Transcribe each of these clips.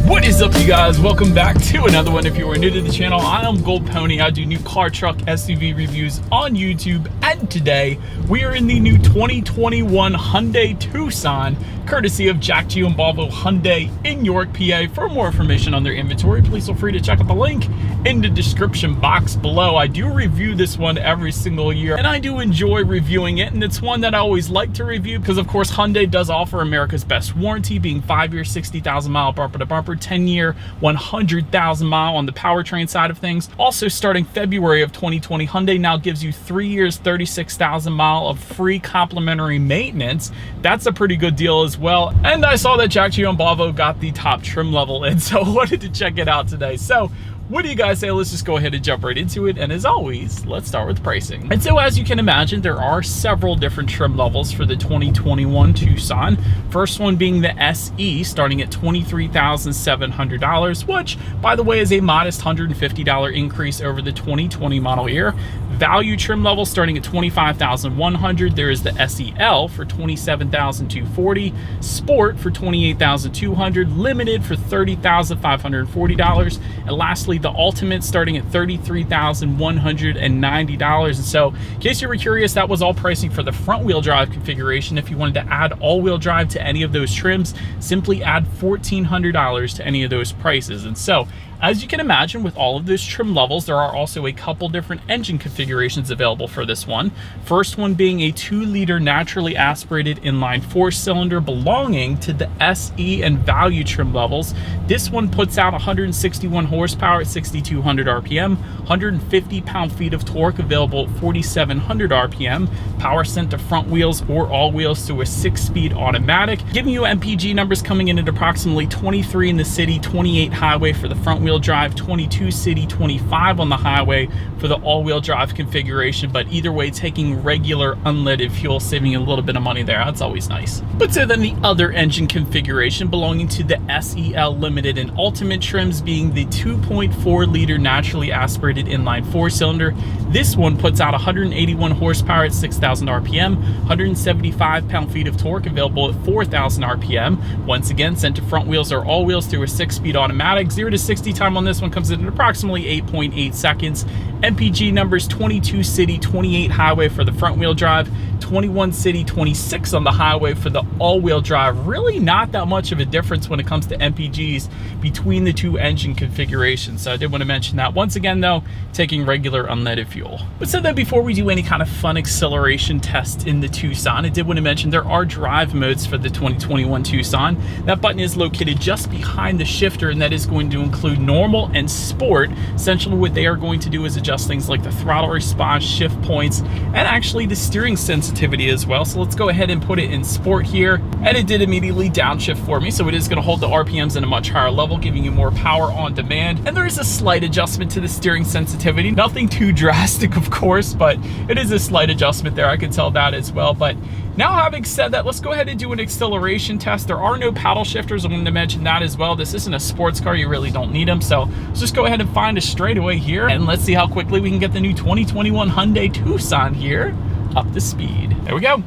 What is up, you guys? Welcome back to another one. If you are new to the channel, I am Gold Pony. I do new car, truck, SUV reviews on YouTube, and today we are in the new 2021 Hyundai Tucson, courtesy of Jack Giambalvo Hyundai in York, PA. For more information on their inventory, please feel free to check out the link in the description box below. I do review this one every single year, and I do enjoy reviewing it, and it's one that I always like to review because, of course, Hyundai does offer America's best warranty, being 5 years, 60,000 mile bumper to bumper, 10-year, 100,000 mile on the powertrain side of things. Also, starting February of 2020, Hyundai now gives you 3 years, 36,000 mile of free complimentary maintenance. That's a pretty good deal as well. And I saw that Jack Giambalvo got the top trim level in, so I wanted to check it out today. So what do you guys say? Let's just go ahead and jump right into it. And as always, let's start with pricing. And so, as you can imagine, there are several different trim levels for the 2021 Tucson. First one being the SE, starting at $23,700, which, by the way, is a modest $150 increase over the 2020 model year. Value trim level starting at $25,100. There is the SEL for $27,240, Sport for $28,200, Limited for $30,540, and lastly the Ultimate starting at $33,190. And so, in case you were curious, that was all pricing for the front wheel drive configuration. If you wanted to add all-wheel drive to any of those trims, simply add $1,400 to any of those prices. And so, as you can imagine, with all of those trim levels, there are also a couple different engine configurations available for this one. First one being a 2-liter naturally aspirated inline 4-cylinder belonging to the SE and value trim levels. This one puts out 161 horsepower at 6,200 RPM, 150 pound-feet of torque available at 4,700 RPM, power sent to front wheels or all wheels through a 6-speed automatic, giving you MPG numbers coming in at approximately 23 in the city, 28 highway for the front wheel drive, 22 city, 25 on the highway for the all-wheel drive configuration. But either way, taking regular unleaded fuel, saving you a little bit of money there. That's always nice. But so then the other engine configuration belonging to the SEL Limited and Ultimate trims being the 2.4-liter naturally aspirated inline 4-cylinder. This one puts out 181 horsepower at 6,000 RPM, 175 pound-feet of torque available at 4,000 RPM. Once again, sent to front wheels or all wheels through a 6-speed automatic. 0 to 60 time on this one comes in at approximately 8.8 seconds. MPG numbers 22 city, 28 highway for the front wheel drive, 21 city, 26 on the highway for the all-wheel drive. Really not that much of a difference when it comes to MPGs between the two engine configurations. So I did want to mention that. Once again though, taking regular unleaded fuel. But so then before we do any kind of fun acceleration test in the Tucson, I did want to mention there are drive modes for the 2021 Tucson. That button is located just behind the shifter, and that is going to include normal and sport. Essentially what they are going to do is adjust things like the throttle response, shift points, and actually the steering sensitivity as well. So let's go ahead and put it in sport here, and it did immediately downshift for me, so it is going to hold the RPMs at a much higher level, giving you more power on demand. And there is a slight adjustment to the steering sensitivity, nothing too drastic of course, but it is a slight adjustment there. I could tell that as well. But now, having said that, let's go ahead and do an acceleration test. There are no paddle shifters. I wanted to mention that as well. This isn't a sports car. You really don't need them. So let's just go ahead and find a straightaway here, and let's see how quickly we can get the new 2021 Hyundai Tucson here up to speed. There we go.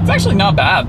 It's actually not bad.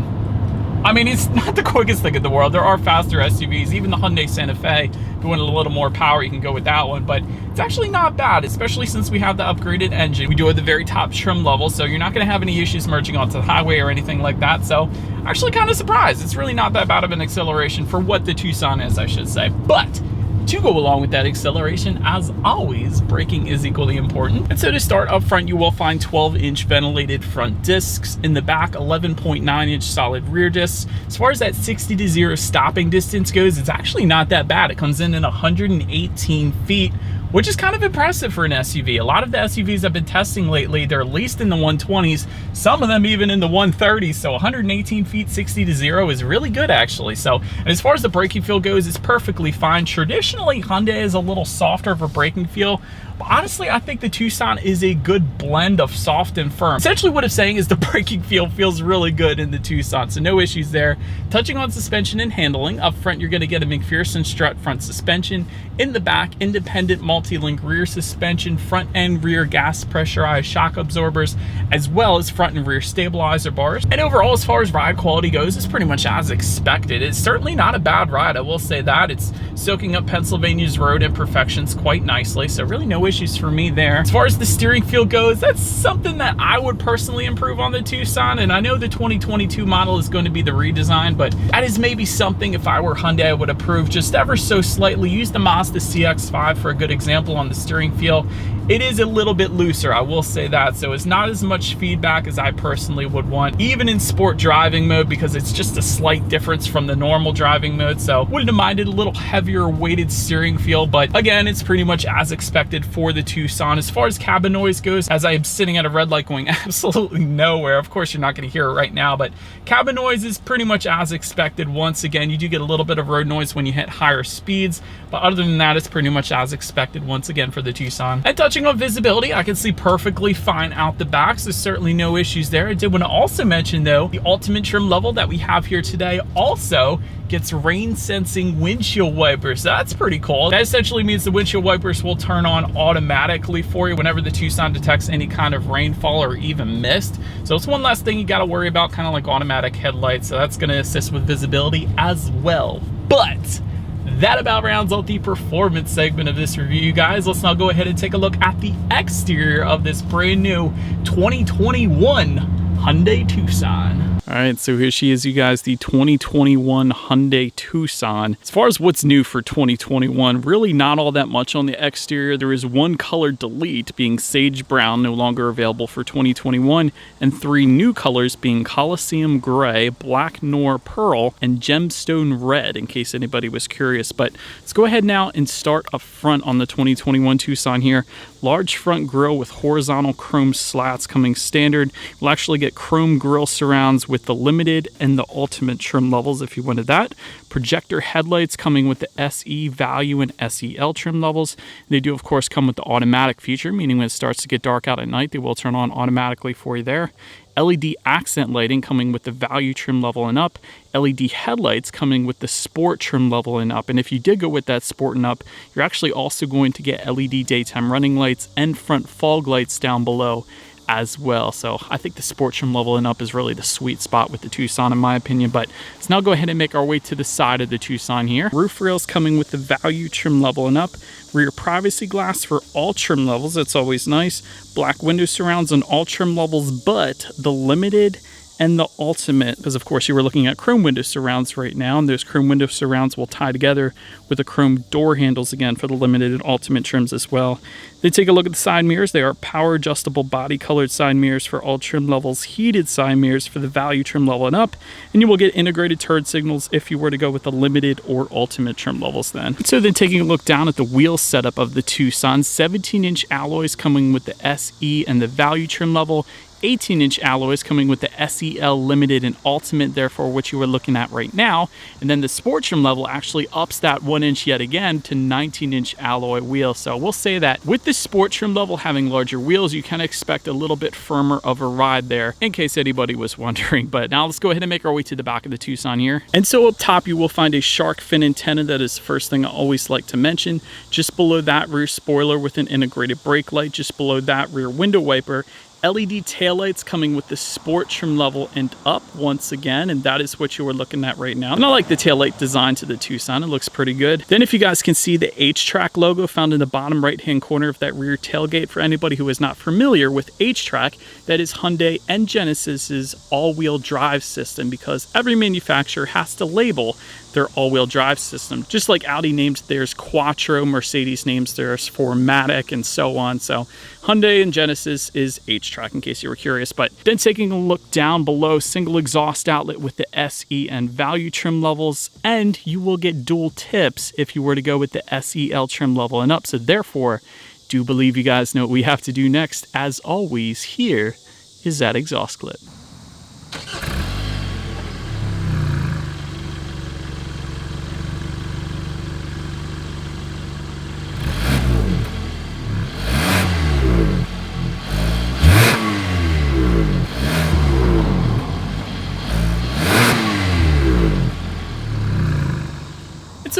I mean, it's not the quickest thing in the world. There are faster SUVs, even the Hyundai Santa Fe. If you want a little more power, you can go with that one, but it's actually not bad, especially since we have the upgraded engine. We do have the very top trim level, so you're not gonna have any issues merging onto the highway or anything like that. So actually kind of surprised. It's really not that bad of an acceleration for what the Tucson is, I should say. But to go along with that acceleration, as always, braking is equally important. And so to start up front, you will find 12-inch ventilated front discs. In the back, 11.9-inch solid rear discs. As far as that 60 to 0 stopping distance goes, it's actually not that bad. It comes in at 118 feet, which is kind of impressive for an SUV. A lot of the SUVs I've been testing lately, they're at least in the 120s, some of them even in the 130s. So 118 feet, 60 to 0 is really good actually. So, and as far as the braking feel goes, it's perfectly fine. Traditionally, Normally, Hyundai is a little softer of a braking feel, but honestly, I think the Tucson is a good blend of soft and firm. Essentially what it's saying is the braking feel feels really good in the Tucson, so no issues there. Touching on suspension and handling, up front you're gonna get a McPherson strut front suspension. In the back, independent multi-link rear suspension, front and rear gas pressurized shock absorbers, as well as front and rear stabilizer bars. And overall, as far as ride quality goes, it's pretty much as expected. It's certainly not a bad ride, I will say that. It's soaking up Pennsylvania's road imperfections quite nicely, so really no issues for me there. As far as the steering feel goes, that's something that I would personally improve on the Tucson, and I know the 2022 model is going to be the redesign, but that is maybe something if I were Hyundai I would approve just ever so slightly. Use the Mazda CX-5 for a good example on the steering feel. It is a little bit looser, I will say that, so it's not as much feedback as I personally would want, even in sport driving mode, because it's just a slight difference from the normal driving mode, so wouldn't have minded a little heavier weighted steering feel, but again, it's pretty much as expected for the Tucson. As far as cabin noise goes, as I am sitting at a red light going absolutely nowhere, of course you're not going to hear it right now, but cabin noise is pretty much as expected. Once again, you do get a little bit of road noise when you hit higher speeds, but other than that, it's pretty much as expected once again for the Tucson. And touching on visibility, I can see perfectly fine out the back, so certainly no issues there. I did want to also mention though, the ultimate trim level that we have here today also gets rain sensing windshield wipers. That's pretty cool. That essentially means the windshield wipers will turn on automatically for you whenever the Tucson detects any kind of rainfall or even mist. So it's one less thing you got to worry about, kind of like automatic headlights. So that's going to assist with visibility as well. But that about rounds out the performance segment of this review, you guys. Let's now go ahead and take a look at the exterior of this brand new 2021 Hyundai Tucson. All right, so here she is, you guys, the 2021 Hyundai Tucson. As far as what's new for 2021, really not all that much on the exterior. There is one color delete, being sage brown, no longer available for 2021, and 3 new colors being Coliseum Gray, Black Noir Pearl, and Gemstone Red, in case anybody was curious. But let's go ahead now and start up front on the 2021 Tucson here. Large front grille with horizontal chrome slats coming standard. You'll actually get chrome grille surrounds with the limited and the ultimate trim levels if you wanted that. Projector headlights coming with the SE value and SEL trim levels. They do of course come with the automatic feature, meaning when it starts to get dark out at night, they will turn on automatically for you there. LED accent lighting coming with the value trim level and up. LED headlights coming with the sport trim level and up. And if you did go with that sport and up, you're actually also going to get LED daytime running lights and front fog lights down below as well. So I think the sport trim level and up is really the sweet spot with the Tucson in my opinion. But let's now go ahead and make our way to the side of the Tucson here. Roof rails coming with the value trim level and up. Rear privacy glass for all trim levels, that's always nice. Black window surrounds on all trim levels but the limited and the ultimate, because of course you were looking at chrome window surrounds right now, and those chrome window surrounds will tie together with the chrome door handles again for the limited and ultimate trims as well. Then take a look at the side mirrors. They are power adjustable body colored side mirrors for all trim levels, heated side mirrors for the value trim level and up, and you will get integrated turn signals if you were to go with the limited or ultimate trim levels then. So then taking a look down at the wheel setup of the Tucson, 17-inch alloys coming with the SE and the value trim level, 18-inch alloys coming with the SEL limited and ultimate, therefore what you are looking at right now. And then the sport trim level actually ups that 1 inch yet again to 19-inch alloy wheels. So we'll say that with the sport trim level having larger wheels, you can expect a little bit firmer of a ride there, in case anybody was wondering. But now let's go ahead and make our way to the back of the Tucson here. And so up top you will find a shark fin antenna. That is the first thing I always like to mention. Just below that, rear spoiler with an integrated brake light. Just below that, rear window wiper. LED taillights coming with the sport trim level and up once again, and that is what you are looking at right now. And I like the taillight design to the Tucson, it looks pretty good. Then if you guys can see the H-Track logo found in the bottom right hand corner of that rear tailgate, for anybody who is not familiar with H-Track, that is Hyundai and Genesis's all-wheel drive system, because every manufacturer has to label their all-wheel drive system. Just like Audi names theirs Quattro, Mercedes names theirs Formatic, and so on. So Hyundai and Genesis is H-Track, in case you were curious. But then taking a look down below, single exhaust outlet with the SE and value trim levels, and you will get dual tips if you were to go with the SEL trim level and up. So therefore, do believe you guys know what we have to do next. As always, here is that exhaust clip.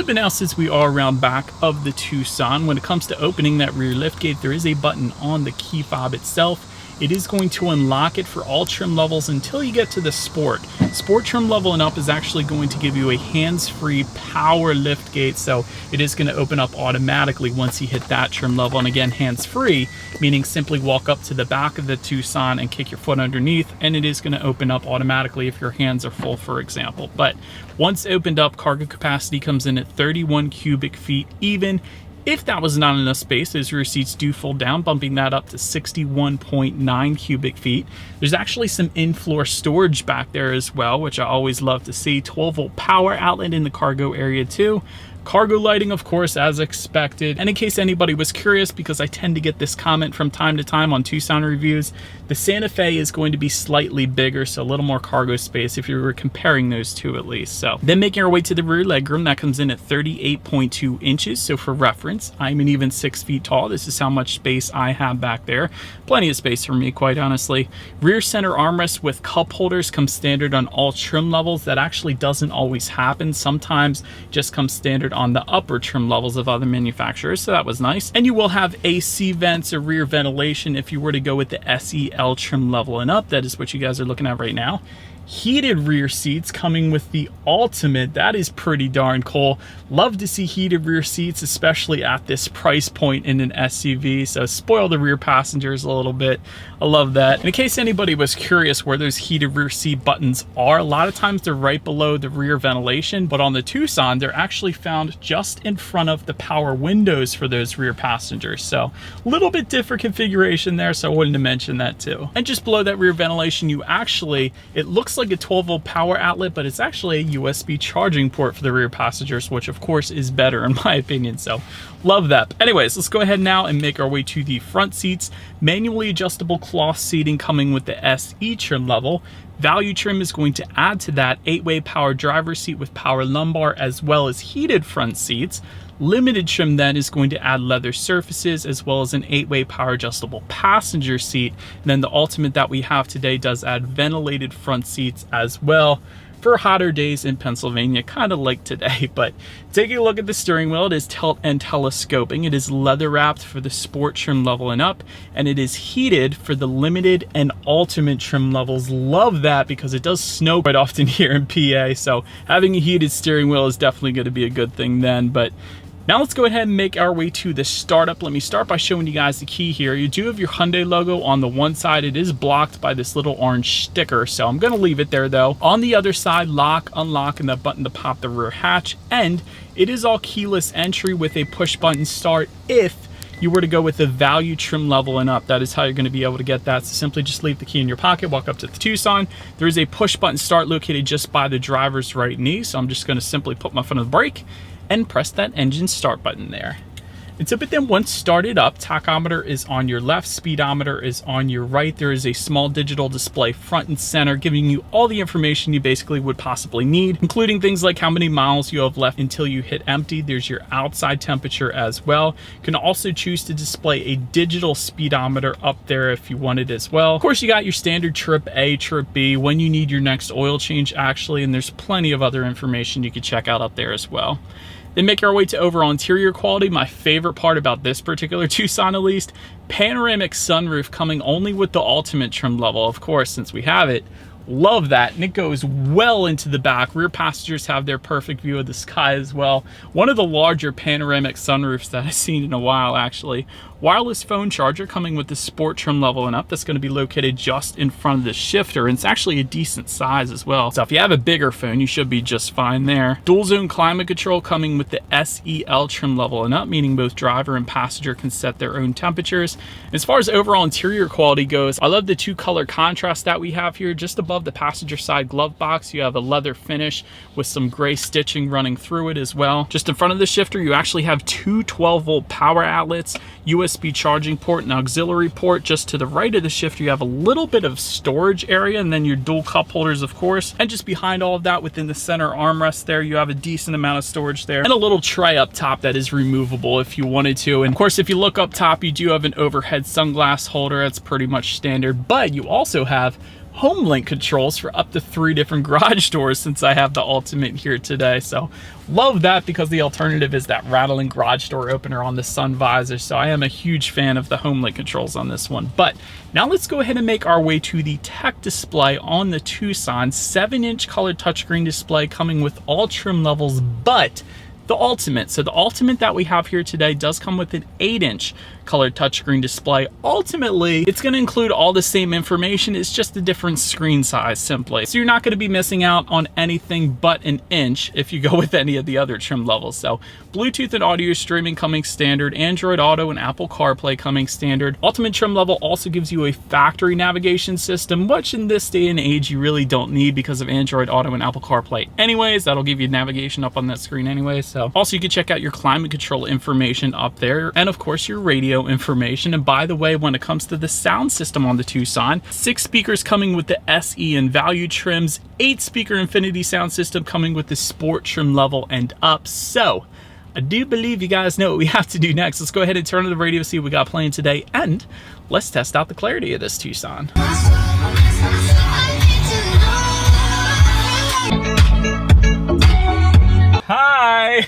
bit now, since we are around back of the Tucson, when it comes to opening that rear liftgate, there is a button on the key fob itself. It is going to unlock it for all trim levels until you get to the Sport. Sport trim level and up is actually going to give you a hands-free power lift gate, so it is going to open up automatically once you hit that trim level. And again, hands-free, meaning simply walk up to the back of the Tucson and kick your foot underneath, and it is going to open up automatically if your hands are full, for example. But once opened up, cargo capacity comes in at 31 cubic feet even. If that was not enough space, those rear seats do fold down, bumping that up to 61.9 cubic feet. There's actually some in-floor storage back there as well, which I always love to see. 12-volt power outlet in the cargo area too. Cargo lighting, of course, as expected. And in case anybody was curious, because I tend to get this comment from time to time on Tucson reviews, the Santa Fe is going to be slightly bigger, so a little more cargo space if you were comparing those two at least. So then making our way to the rear legroom, that comes in at 38.2 inches. So for reference, I'm an even 6 feet tall. This is how much space I have back there. Plenty of space for me, quite honestly. Rear center armrest with cup holders comes standard on all trim levels. That actually doesn't always happen. Sometimes it just comes standard on the upper trim levels of other manufacturers, so that was nice. And you will have AC vents or rear ventilation if you were to go with the SEL trim level and up. That is what you guys are looking at right now. Heated rear seats coming with the Ultimate. That is pretty darn cool. Love to see heated rear seats, especially at this price point in an SUV. So spoil the rear passengers a little bit. I love that. And in case anybody was curious where those heated rear seat buttons are, a lot of times they're right below the rear ventilation, but on the Tucson, they're actually found just in front of the power windows for those rear passengers. So a little bit different configuration there, so I wanted to mention that too. And just below that rear ventilation, you actually, it looks like a 12-volt power outlet, but it's actually a USB charging port for the rear passengers, which of course is better in my opinion, so love that. But anyways, let's go ahead now and make our way to the front seats. Manually adjustable cloth seating coming with the SE trim level. Value trim is going to add to that 8-way power driver's seat with power lumbar as well as heated front seats. Limited trim then is going to add leather surfaces as well as an 8-way power adjustable passenger seat. And then the Ultimate that we have today does add ventilated front seats as well for hotter days in Pennsylvania, kind of like today. But taking a look at the steering wheel, it is tilt and telescoping. It is leather wrapped for the Sport trim level and up, and it is heated for the Limited and Ultimate trim levels. Love that, because it does snow quite often here in PA, so having a heated steering wheel is definitely going to be a good thing then. But now let's go ahead and make our way to the startup. Let me start by showing you guys the key here. You do have your Hyundai logo on the one side. It is blocked by this little orange sticker, so I'm gonna leave it there though. On the other side, lock, unlock, and that button to pop the rear hatch. And it is all keyless entry with a push button start if you were to go with the value trim level and up. That is how you're going to be able to get that. So simply just leave the key in your pocket, walk up to the Tucson. There is a push button start located just by the driver's right knee. So I'm just going to simply put my foot on the brake and press that engine start button there. And so, but then once started up, tachometer is on your left, speedometer is on your right. There is a small digital display front and center giving you all the information you basically would possibly need, including things like how many miles you have left until you hit empty. There's your outside temperature as well. You can also choose to display a digital speedometer up there if you wanted as well. Of course, you got your standard trip A, trip B, when you need your next oil change actually, and there's plenty of other information you could check out up there as well. Then make our way to overall interior quality. My favorite part about this particular Tucson, at least, panoramic sunroof coming only with the Ultimate trim level, of course, since we have it. Love that, and it goes well into the back. Rear passengers have their perfect view of the sky as well. One of the larger panoramic sunroofs that I've seen in a while, actually. Wireless phone charger coming with the Sport trim level and up. That's going to be located just in front of the shifter, and it's actually a decent size as well. So if you have a bigger phone, you should be just fine there. Dual zone climate control coming with the SEL trim level and up, meaning both driver and passenger can set their own temperatures. As far as overall interior quality goes, I love the two color contrast that we have here. Just above the passenger side glove box, you have a leather finish with some gray stitching running through it as well. Just in front of the shifter, you actually have two 12-volt power outlets, USB charging port and auxiliary port. Just to the right of the shifter, you have a little bit of storage area, and then your dual cup holders, of course. And just behind all of that, within the center armrest there, you have a decent amount of storage there, and a little tray up top that is removable if you wanted to. And of course, if you look up top, you do have an overhead sunglass holder. That's pretty much standard, but you also have home link controls for up to 3 different garage doors since I have the Ultimate here today. So love that, because the alternative is that rattling garage door opener on the sun visor. So I am a huge fan of the home link controls on this one. But now let's go ahead and make our way to the tech display on the Tucson. 7-inch color touchscreen display coming with all trim levels, but the Ultimate. So the Ultimate that we have here today does come with an 8-inch colored touchscreen display. Ultimately, it's going to include all the same information. It's just a different screen size simply. So you're not going to be missing out on anything but an inch if you go with any of the other trim levels. So Bluetooth and audio streaming coming standard, Android Auto and Apple CarPlay coming standard. Ultimate trim level also gives you a factory navigation system, which in this day and age you really don't need because of Android Auto and Apple CarPlay anyways. That'll give you navigation up on that screen anyways. So also you can check out your climate control information up there, and of course your radio information. And by the way, when it comes to the sound system on the Tucson, 6 speakers coming with the SE and value trims, 8 speaker Infinity sound system coming with the sport trim level and up. So I do believe you guys know what we have to do next. Let's go ahead and turn on the radio, see what we got playing today, and let's test out the clarity of this Tucson. Hi!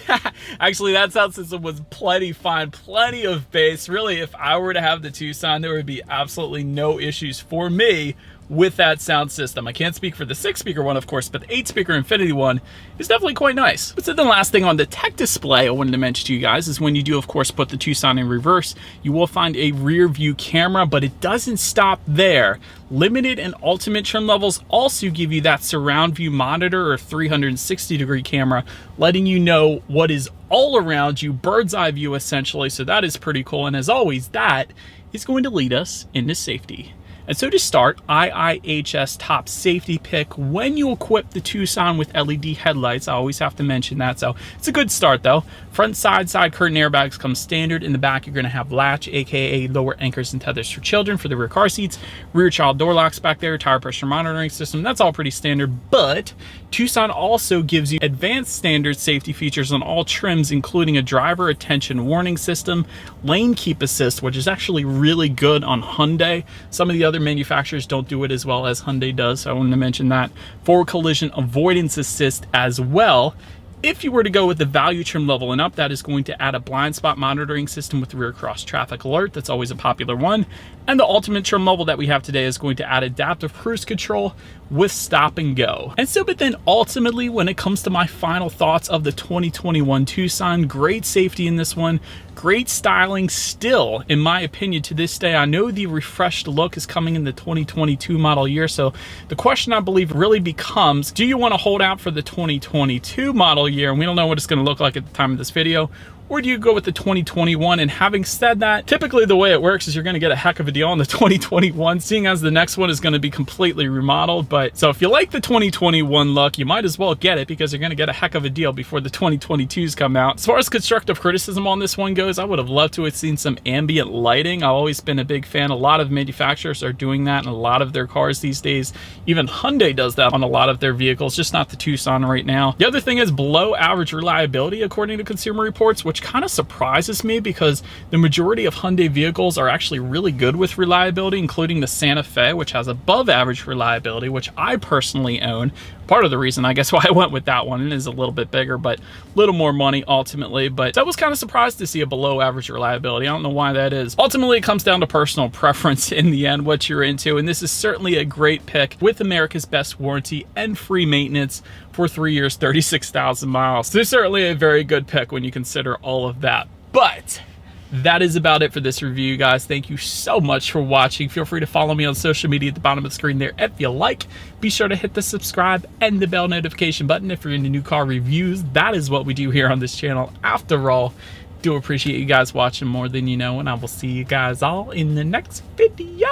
Actually, that sound system was plenty fine, plenty of bass. Really, if I were to have the Tucson, there would be absolutely no issues for me with that sound system. I can't speak for the 6-speaker one, of course, but the 8-speaker Infinity one is definitely quite nice. So the last thing on the tech display I wanted to mention to you guys is when you do, of course, put the Tucson in reverse, you will find a rear view camera, but it doesn't stop there. Limited and Ultimate trim levels also give you that surround view monitor or 360-degree camera, letting you know what is all around you, bird's eye view essentially. So that is pretty cool. And as always, that is going to lead us into safety. And so to start, IIHS top safety pick when you equip the Tucson with LED headlights. I always have to mention that, so it's a good start though. Front side curtain airbags come standard. In the back, you're going to have latch, aka lower anchors and tethers for children for the rear car seats. Rear child door locks back there, tire pressure monitoring system. That's all pretty standard, but Tucson also gives you advanced standard safety features on all trims, including a driver attention warning system, lane keep assist, which is actually really good on Hyundai. Some of the other manufacturers don't do it as well as Hyundai does, so I wanted to mention that. Forward collision avoidance assist as well. If you were to go with the value trim level and up, that is going to add a blind spot monitoring system with rear cross traffic alert. That's always a popular one. And the Ultimate trim level that we have today is going to add adaptive cruise control with stop and go. And so, but then ultimately, when it comes to my final thoughts of the 2021 Tucson, great safety in this one, great styling still, in my opinion, to this day. I know the refreshed look is coming in the 2022 model year, so the question I believe really becomes, do you want to hold out for the 2022 model year, and we don't know what it's going to look like at the time of this video, or do you go with the 2021? And having said that, typically the way it works is you're going to get a heck of a deal on the 2021, seeing as the next one is going to be completely remodeled. But so if you like the 2021 look, you might as well get it, because you're going to get a heck of a deal before the 2022s come out. As far as constructive criticism on this one goes, I would have loved to have seen some ambient lighting. I've always been a big fan. A lot of manufacturers are doing that in a lot of their cars these days. Even Hyundai does that on a lot of their vehicles, just not the Tucson right now. The other thing is below average reliability, according to Consumer Reports, which kind of surprises me, because the majority of Hyundai vehicles are actually really good with reliability, including the Santa Fe, which has above average reliability, which I personally own. Part of the reason, I guess, why I went with that one. It is a little bit bigger, but a little more money ultimately. But I was kind of surprised to see a below average reliability. I don't know why that is. Ultimately, it comes down to personal preference in the end, what you're into. And this is certainly a great pick with America's best warranty and free maintenance for 3 years, 36,000 miles. So certainly a very good pick when you consider all of that. But that is about it for this review, guys. Thank you so much for watching. Feel free to follow me on social media at the bottom of the screen there if you like. Be sure to hit the subscribe and the bell notification button if you're into new car reviews. That is what we do here on this channel. After all, do appreciate you guys watching more than you know, and I will see you guys all in the next video.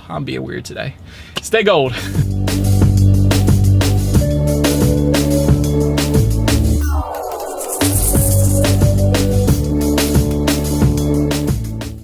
I'm being weird today. Stay gold.